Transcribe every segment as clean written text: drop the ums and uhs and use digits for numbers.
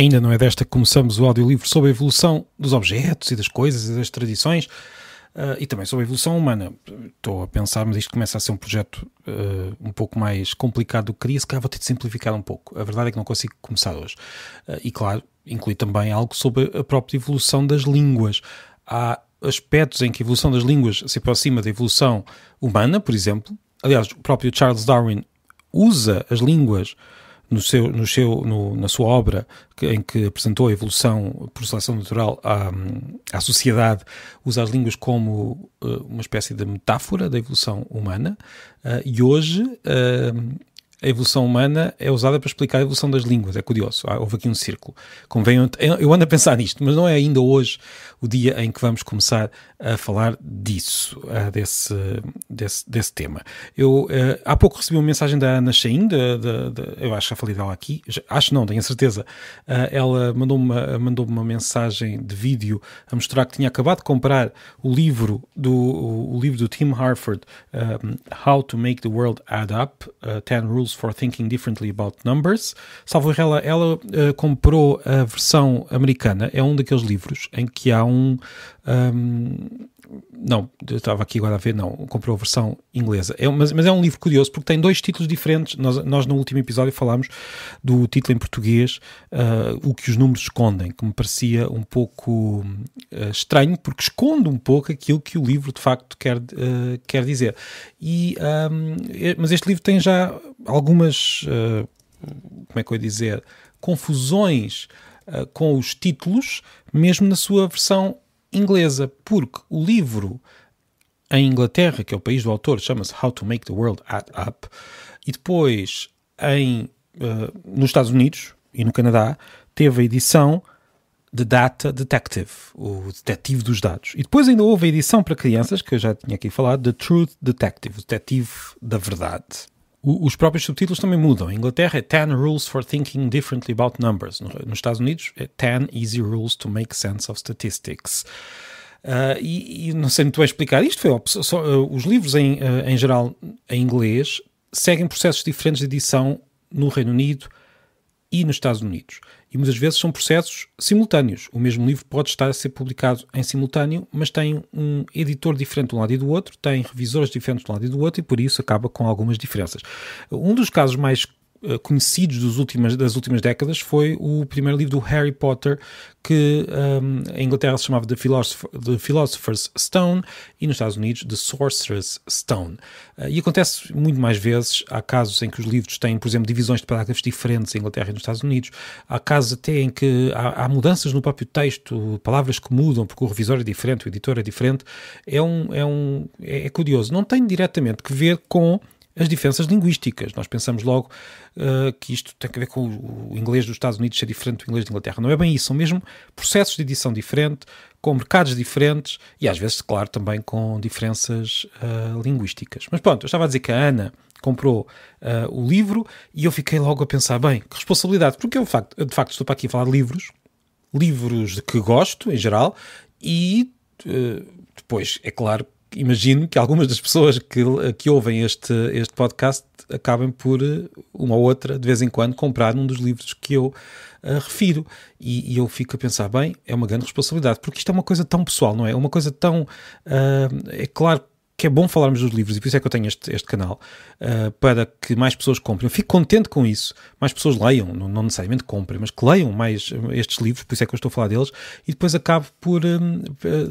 Ainda não é desta que começamos o audiolivro sobre a evolução dos objetos e das coisas e das tradições e também sobre a evolução humana. Estou a pensar, mas isto começa a ser um projeto um pouco mais complicado do que queria, se calhar vou ter de simplificar um pouco. A verdade é que não consigo começar hoje. E claro, inclui também algo sobre a própria evolução das línguas. Há aspectos em que a evolução das línguas se aproxima da evolução humana, por exemplo. Aliás, o próprio Charles Darwin usa as línguas na sua obra, em que apresentou a evolução por seleção natural à sociedade, usa as línguas como uma espécie de metáfora da evolução humana, e hoje a evolução humana é usada para explicar a evolução das línguas. É curioso, houve aqui um círculo. Eu ando a pensar nisto, mas não é ainda hoje o dia em que vamos começar a falar disso, desse tema. Eu há pouco recebi uma mensagem da Ana Chain, eu acho que já falei dela aqui, tenho a certeza. Ela mandou-me uma mensagem de vídeo a mostrar que tinha acabado de comprar o livro do Tim Harford, How to Make the World Add Up, 10 Rules for Thinking Differently About Numbers. Salvo ela comprou a versão americana. É um daqueles livros em que há não, eu estava aqui agora a ver, não, comprou a versão inglesa. Mas é um livro curioso porque tem dois títulos diferentes. Nós no último episódio falámos do título em português, O que os números escondem, que me parecia um pouco estranho, porque esconde um pouco aquilo que o livro de facto quer dizer. Mas este livro tem já algumas, como é que eu ia dizer, confusões com os títulos, mesmo na sua versão inglesa, porque o livro em Inglaterra, que é o país do autor, chama-se How to Make the World Add Up, e depois nos Estados Unidos e no Canadá teve a edição The Data Detective, o detetive dos dados, e depois ainda houve a edição para crianças, que eu já tinha aqui falado, The Truth Detective, o detetive da verdade. Os próprios subtítulos também mudam. Em Inglaterra é 10 Rules for Thinking Differently About Numbers. Nos Estados Unidos é 10 Easy Rules to Make Sense of Statistics. E não sei muito bem explicar isto. Os livros em geral em inglês seguem processos diferentes de edição no Reino Unido e nos Estados Unidos. E muitas vezes são processos simultâneos. O mesmo livro pode estar a ser publicado em simultâneo, mas tem um editor diferente de um lado e do outro, tem revisores diferentes de um lado e do outro, e por isso acaba com algumas diferenças. Um dos casos mais conhecidos das últimas décadas foi o primeiro livro do Harry Potter, que em Inglaterra se chamava The Philosopher's Stone e nos Estados Unidos The Sorcerer's Stone. E acontece muito mais vezes. Há casos em que os livros têm, por exemplo, divisões de parágrafos diferentes em Inglaterra e nos Estados Unidos. Há casos até em que há mudanças no próprio texto, palavras que mudam porque o revisor é diferente, o editor é diferente. É curioso. Não tem diretamente que ver com as diferenças linguísticas. Nós pensamos logo que isto tem a ver com o inglês dos Estados Unidos ser diferente do inglês da Inglaterra. Não é bem isso. São mesmo processos de edição diferentes, com mercados diferentes e às vezes, claro, também com diferenças linguísticas. Mas pronto, eu estava a dizer que a Ana comprou o livro e eu fiquei logo a pensar, bem, que responsabilidade, porque eu de facto estou para aqui a falar de livros de que gosto, em geral, e depois, é claro, imagino que algumas das pessoas que ouvem este podcast acabem por, uma ou outra, de vez em quando, comprar um dos livros que eu refiro. E eu fico a pensar, bem, é uma grande responsabilidade, porque isto é uma coisa tão pessoal, não é? É uma coisa tão... é claro que é bom falarmos dos livros, e por isso é que eu tenho este canal, para que mais pessoas comprem. Eu fico contente com isso. Mais pessoas leiam, não necessariamente comprem, mas que leiam mais estes livros, por isso é que eu estou a falar deles, e depois acabo por,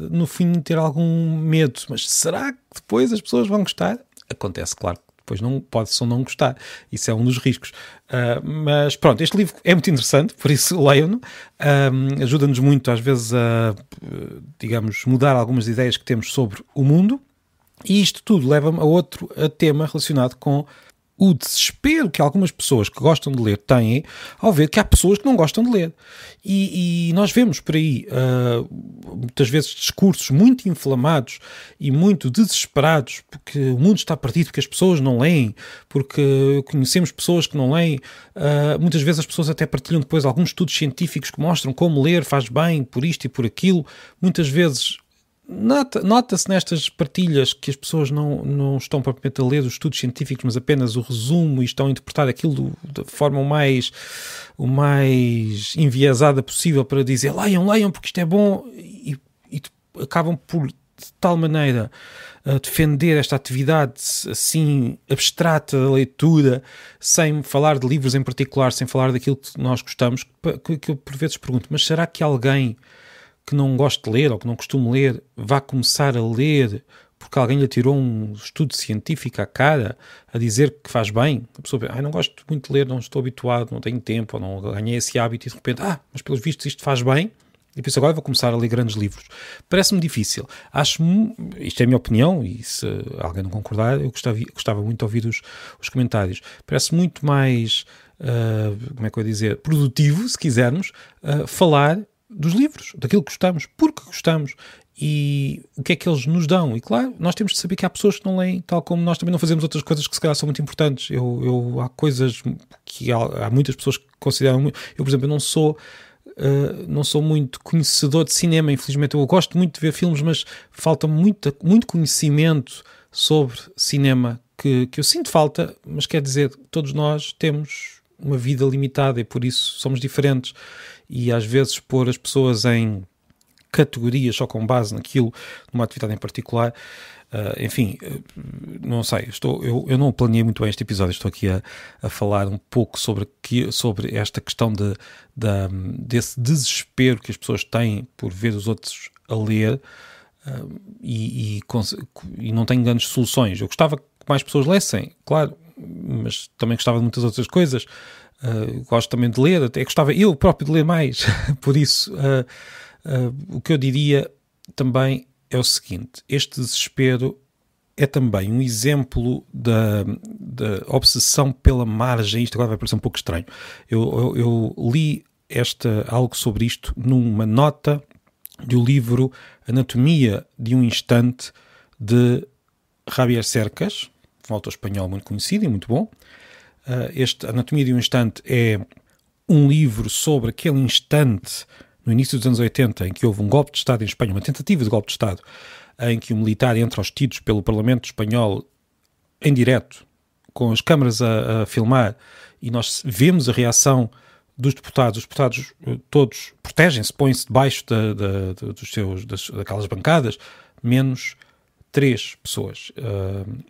no fim, ter algum medo. Mas será que depois as pessoas vão gostar? Acontece, claro. Depois pode só não gostar. Isso é um dos riscos. Mas pronto, este livro é muito interessante, por isso leiam-no. Ajuda-nos muito, às vezes, a, digamos, mudar algumas ideias que temos sobre o mundo. E isto tudo leva-me a outro tema relacionado com o desespero que algumas pessoas que gostam de ler têm ao ver que há pessoas que não gostam de ler. E nós vemos por aí, muitas vezes, discursos muito inflamados e muito desesperados porque o mundo está perdido, porque as pessoas não leem, porque conhecemos pessoas que não leem. Muitas vezes as pessoas até partilham depois alguns estudos científicos que mostram como ler faz bem por isto e por aquilo. Muitas vezes nota-se nestas partilhas que as pessoas não estão propriamente a ler os estudos científicos, mas apenas o resumo, e estão a interpretar aquilo da forma o mais enviesada possível para dizer leiam, porque isto é bom, e acabam por, de tal maneira, defender esta atividade assim abstrata da leitura, sem falar de livros em particular, sem falar daquilo que nós gostamos, que eu por vezes pergunto, mas será que alguém que não gosta de ler ou que não costuma ler vai começar a ler porque alguém lhe tirou um estudo científico à cara a dizer que faz bem? A pessoa pensa, não gosto muito de ler, não estou habituado, não tenho tempo, ou não ganhei esse hábito, e de repente, mas pelos vistos isto faz bem, e penso, agora vou começar a ler grandes livros. Parece-me difícil. Isto é a minha opinião, e se alguém não concordar, eu gostava muito de ouvir os comentários. Parece muito mais, como é que eu ia dizer, produtivo, se quisermos, falar dos livros, daquilo que gostamos, porque gostamos, e o que é que eles nos dão. E claro, nós temos de saber que há pessoas que não leem, tal como nós também não fazemos outras coisas que se calhar são muito importantes. Há coisas que há muitas pessoas que consideram muito. Eu, por exemplo, não sou muito conhecedor de cinema, infelizmente. Eu gosto muito de ver filmes, mas falta muito conhecimento sobre cinema que eu sinto falta, mas quer dizer, todos nós temos uma vida limitada e por isso somos diferentes, e às vezes pôr as pessoas em categorias só com base naquilo, numa atividade em particular, enfim, não sei, eu não planeei muito bem este episódio, estou aqui a falar um pouco sobre esta questão desse desespero que as pessoas têm por ver os outros a ler, e não tenho grandes soluções. Eu gostava que mais pessoas lessem, claro, mas também gostava de muitas outras coisas. Gosto também de ler, até gostava eu próprio de ler mais. Por isso, o que eu diria também é o seguinte: este desespero é também um exemplo da obsessão pela margem. Isto agora vai parecer um pouco estranho. Eu li algo sobre isto numa nota do livro Anatomia de um Instante, de Javier Cercas, um autor espanhol muito conhecido e muito bom. Este Anatomia de um Instante é um livro sobre aquele instante no início dos anos 80 em que houve um golpe de Estado em Espanha, uma tentativa de golpe de Estado, em que um militar entra aos tiros pelo Parlamento espanhol em direto, com as câmaras a filmar, e nós vemos a reação dos deputados. Os deputados todos protegem-se, põem-se debaixo daquelas bancadas, menos 3 pessoas.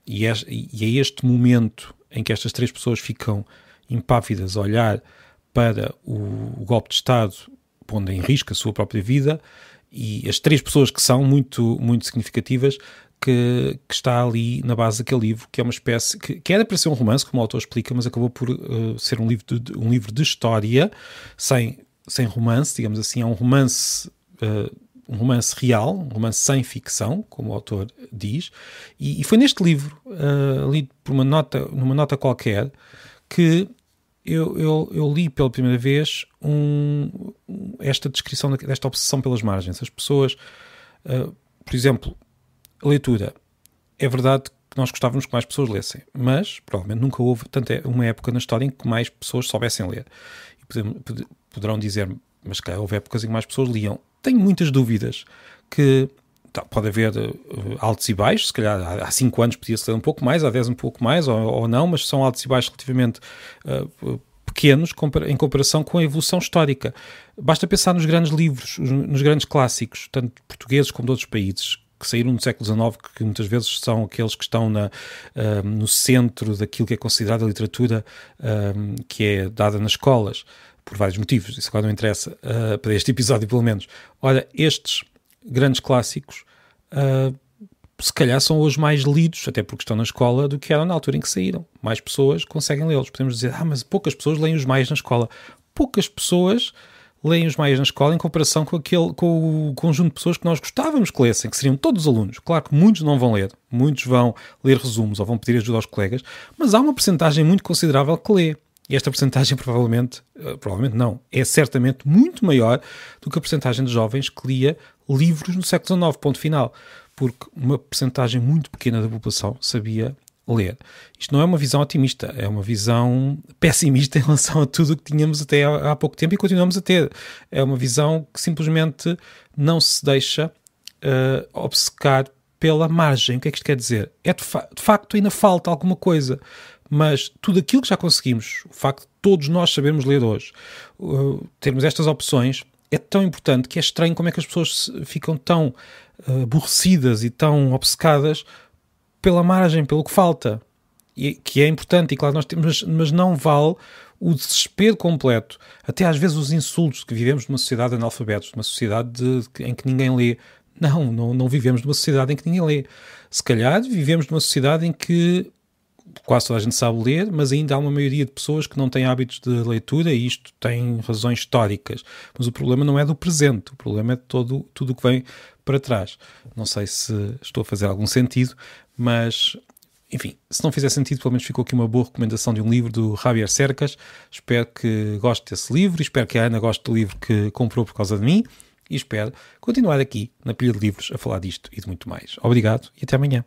E é este momento em que estas 3 pessoas ficam impávidas a olhar para o golpe de Estado, pondo em risco a sua própria vida, e as 3 pessoas que são muito, muito significativas, que está ali na base daquele livro, que é uma espécie, que era para ser um romance, como o autor explica, mas acabou por ser um livro de história, sem romance, digamos assim. É um romance real, um romance sem ficção, como o autor diz, e foi neste livro, lido por numa nota qualquer, que eu li pela primeira vez esta descrição desta obsessão pelas margens. As pessoas, por exemplo, a leitura. É verdade que nós gostávamos que mais pessoas lessem, mas provavelmente nunca houve uma época na história em que mais pessoas soubessem ler. E poderão dizer, mas se calhar houve épocas em que mais pessoas liam. Tenho muitas dúvidas que pode haver altos e baixos. Se calhar há 5 anos podia-se ler um pouco mais, há 10 um pouco mais, ou não, mas são altos e baixos relativamente pequenos em comparação com a evolução histórica. Basta pensar nos grandes livros, nos grandes clássicos, tanto portugueses como de outros países, que saíram no século XIX, que muitas vezes são aqueles que estão no centro daquilo que é considerada a literatura que é dada nas escolas, por vários motivos. Isso agora não interessa para este episódio, pelo menos. Ora, estes grandes clássicos se calhar são hoje mais lidos, até porque estão na escola, do que eram na altura em que saíram. Mais pessoas conseguem lê-los. Podemos dizer, mas poucas pessoas leem os mais na escola. Poucas pessoas leem os mais na escola em comparação com o conjunto de pessoas que nós gostávamos que lessem, que seriam todos os alunos. Claro que muitos não vão ler, muitos vão ler resumos ou vão pedir ajuda aos colegas, mas há uma percentagem muito considerável que lê. E esta percentagem provavelmente não, é certamente muito maior do que a percentagem de jovens que lia livros no século XIX, ponto final. Porque uma percentagem muito pequena da população sabia ler. Isto não é uma visão otimista, é uma visão pessimista em relação a tudo o que tínhamos até há pouco tempo e continuamos a ter. É uma visão que simplesmente não se deixa obcecar pela margem. O que é que isto quer dizer? De facto ainda falta alguma coisa, mas tudo aquilo que já conseguimos, o facto de todos nós sabermos ler hoje, termos estas opções, é tão importante que é estranho como é que as pessoas ficam tão aborrecidas e tão obcecadas pela margem, pelo que falta. E, que é importante, e claro, nós temos, mas não vale o desespero completo, até às vezes os insultos, que vivemos numa sociedade de analfabetos, numa sociedade em que ninguém lê. Não vivemos numa sociedade em que ninguém lê. Se calhar vivemos numa sociedade em que quase toda a gente sabe ler, mas ainda há uma maioria de pessoas que não têm hábitos de leitura, e isto tem razões históricas. Mas o problema não é do presente, o problema é de tudo o que vem para trás. Não sei se estou a fazer algum sentido, mas, enfim, se não fizer sentido, pelo menos ficou aqui uma boa recomendação de um livro do Javier Cercas. Espero que goste desse livro, espero que a Ana goste do livro que comprou por causa de mim, e espero continuar aqui na Pilha de Livros a falar disto e de muito mais. Obrigado e até amanhã.